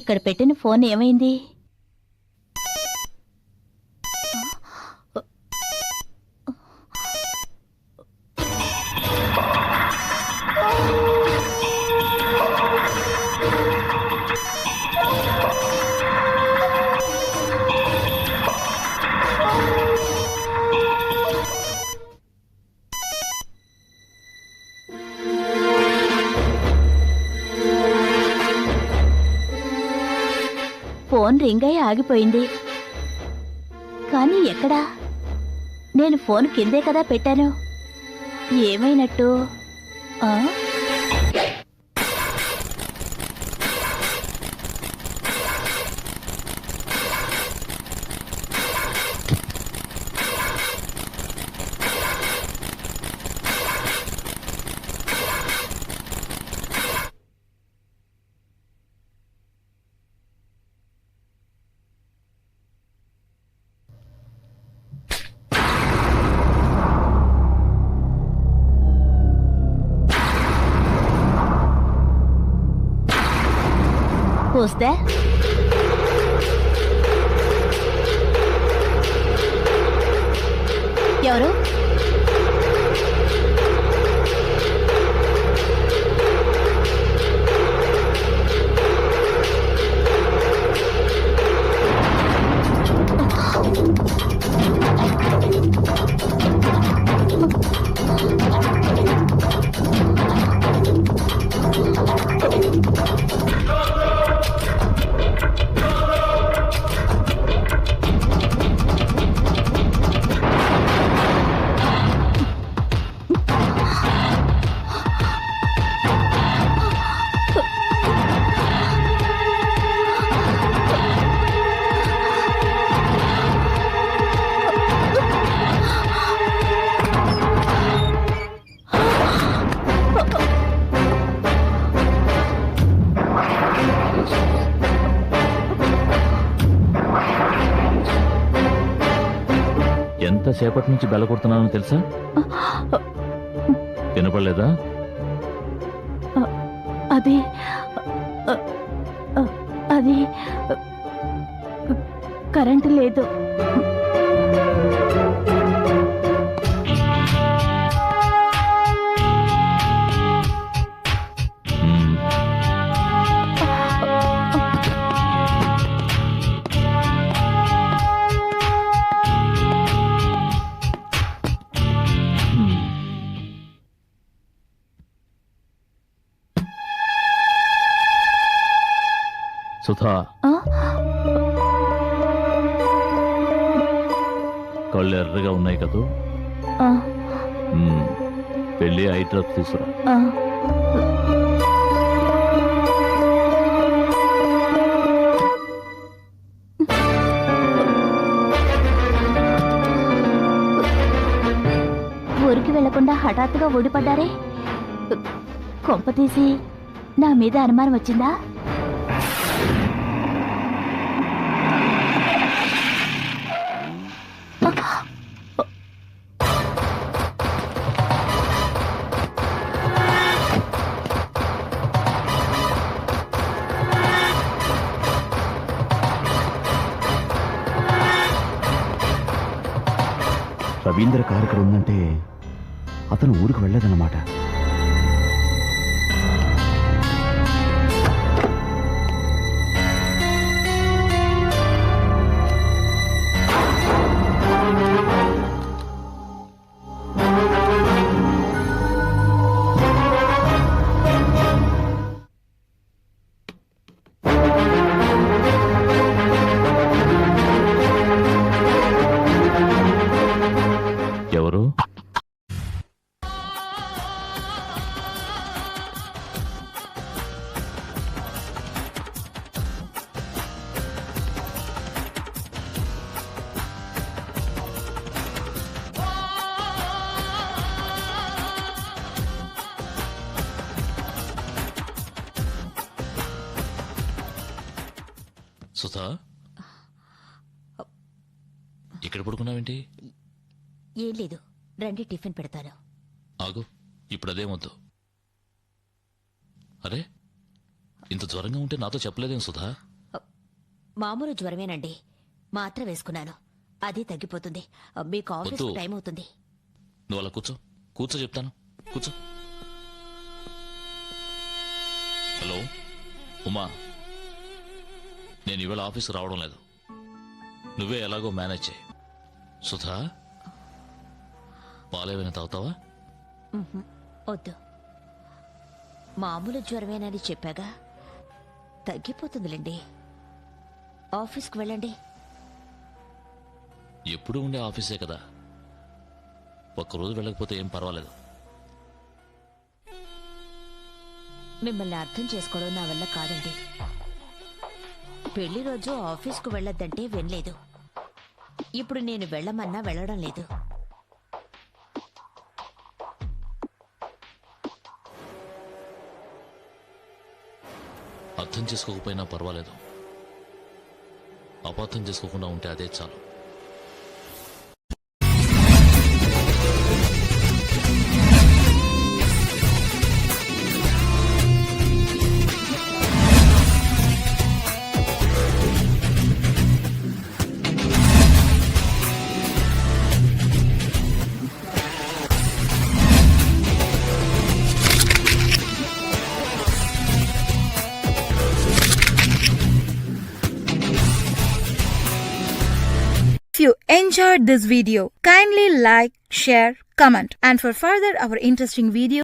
ఇక్కడ పెట్టిన ఫోన్ ఏమైంది? ఫోన్ రింగ్ అయి ఆగిపోయింది. కానీ ఎక్కడా? నేను ఫోన్ కిందే కదా పెట్టాను. ఏమైనట్టు? ఆ Who's there? ఎవరు? ఎంతసేపటి నుంచి బెల్ల కొడుతున్నానో తెలుసా? వినపడలేదా? అది అది కరెంటు లేదు. సుధా, కళ్ళు ఎర్రగా ఉన్నాయి కదూ. వెళ్ళి ఐ డ్రాప్స్ తీసుకురా. ఊరికి వెళ్లకుండా హఠాత్తుగా ఊడిపడ్డారే. కొంప తీసి నా మీద అనుమానం వచ్చిందా? రవీంద్ర కారు ఇక్కడ ఉందంటే అతను ఊరికి వెళ్ళలేదన్నమాట. ఎవరు? సుధా, ఇక్కడ పడుకున్నావేంటి? ఏం లేదు, రండి టిఫిన్ పెడతాను. ఆగు, ఇప్పుడు అదేమొద్దు. అరే, ఇంత జ్వరంగా ఉంటే నాతో చెప్పలేదేం సుధా? మామూలు జ్వరమేనండి. మాత్ర వేసుకున్నాను, అది తగ్గిపోతుంది. మీకు ఆఫీస్ వద్దు. టైం అవుతుంది. నువ్వు అలా కూర్చో. కూర్చో చెప్తాను. కూర్చో. హలో ఉమా, నేను ఇవాళ ఆఫీస్కి రావడం లేదు. నువ్వే ఎలాగో మేనేజ్ చేయి. సుధా, పాలేమైనా తాగుతావా? ఉహుం, వద్దు. మామూలు జ్వరమేనని చెప్పాగా, తగ్గిపోతుందిలేండి. ఆఫీస్కి వెళ్ళండి. ఎప్పుడు ఉండే ఆఫీసే కదా, ఒక్కరోజు వెళ్ళకపోతే ఏం పర్వాలేదు. మిమ్మల్ని అర్థం చేసుకోవడం నా వల్ల కాదండి. పెళ్లి రోజు ఆఫీస్కు వెళ్ళొద్దంటే వినలేదు. ఇప్పుడు నేను వెళ్ళమన్నా వెళ్ళడం లేదు. అర్థం చేసుకోకపోయినా పర్వాలేదు, అపార్థం చేసుకోకుండా ఉంటే అదే చాలు. If you enjoyed this video, kindly like, share, comment, and for further our interesting videos,